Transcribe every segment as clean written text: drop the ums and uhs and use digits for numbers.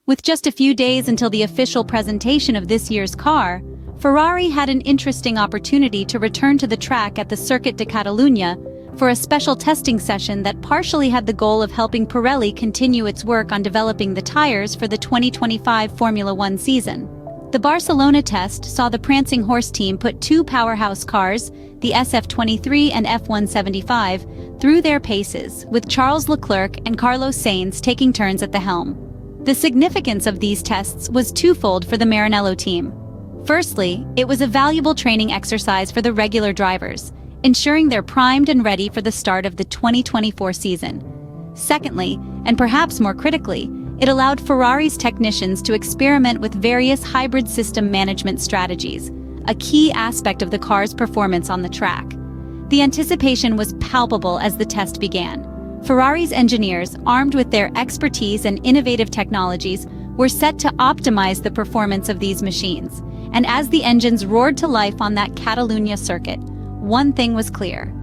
With just a few days until the official presentation of this year's car, Ferrari had an interesting opportunity to return to the track at the Circuit de Catalunya for a special testing session that partially had the goal of helping Pirelli continue its work on developing the tires for the 2025 Formula One season. The Barcelona test saw the Prancing Horse team put two powerhouse cars, the SF23 and F175, through their paces, with Charles Leclerc and Carlos Sainz taking turns at the helm. The significance of these tests was twofold for the Maranello team. Firstly, it was a valuable training exercise for the regular drivers, ensuring they're primed and ready for the start of the 2024 season. Secondly, and perhaps more critically, it allowed Ferrari's technicians to experiment with various hybrid system management strategies, a key aspect of the car's performance on the track. The anticipation was palpable as the test began. Ferrari's engineers, armed with their expertise and innovative technologies, were set to optimize the performance of these machines. And as the engines roared to life on that Catalunya circuit, one thing was clear.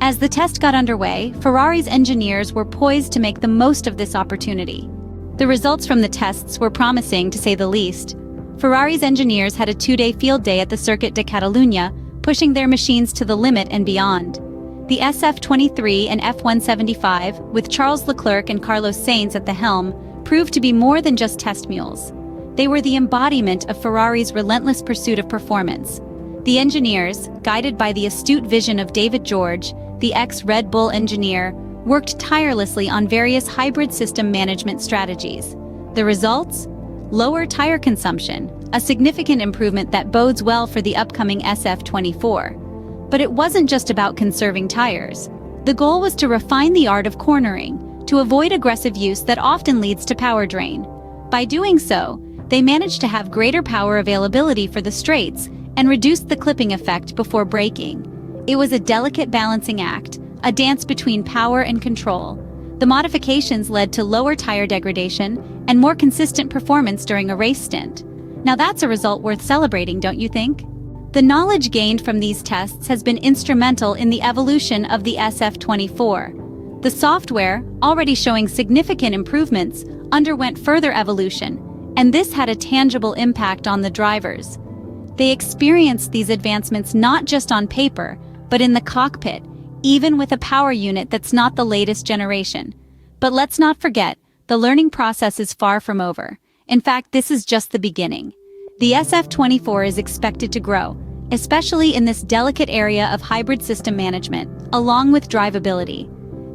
As the test got underway, Ferrari's engineers were poised to make the most of this opportunity. The results from the tests were promising, to say the least. Ferrari's engineers had a two-day field day at the Circuit de Catalunya, pushing their machines to the limit and beyond. The SF23 and F175, with Charles Leclerc and Carlos Sainz at the helm, proved to be more than just test mules. They were the embodiment of Ferrari's relentless pursuit of performance. The engineers, guided by the astute vision of David George, the ex-Red Bull engineer, worked tirelessly on various hybrid system management strategies. The results? Lower tire consumption, a significant improvement that bodes well for the upcoming SF24. But it wasn't just about conserving tires. The goal was to refine the art of cornering, to avoid aggressive use that often leads to power drain. By doing so, they managed to have greater power availability for the straights and reduced the clipping effect before braking. It was a delicate balancing act, a dance between power and control. The modifications led to lower tire degradation and more consistent performance during a race stint. Now that's a result worth celebrating, don't you think? The knowledge gained from these tests has been instrumental in the evolution of the SF24. The software, already showing significant improvements, underwent further evolution, and this had a tangible impact on the drivers. They experienced these advancements not just on paper, but in the cockpit, even with a power unit that's not the latest generation. But let's not forget, the learning process is far from over. In fact, this is just the beginning. The SF24 is expected to grow, especially in this delicate area of hybrid system management, along with drivability.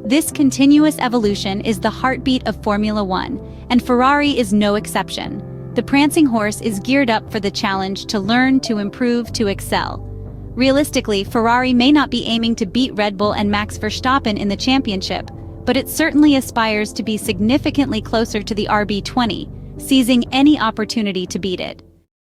This continuous evolution is the heartbeat of Formula One, and Ferrari is no exception. The Prancing Horse is geared up for the challenge to learn, to improve, to excel. Realistically, Ferrari may not be aiming to beat Red Bull and Max Verstappen in the championship, but it certainly aspires to be significantly closer to the RB20, seizing any opportunity to beat it.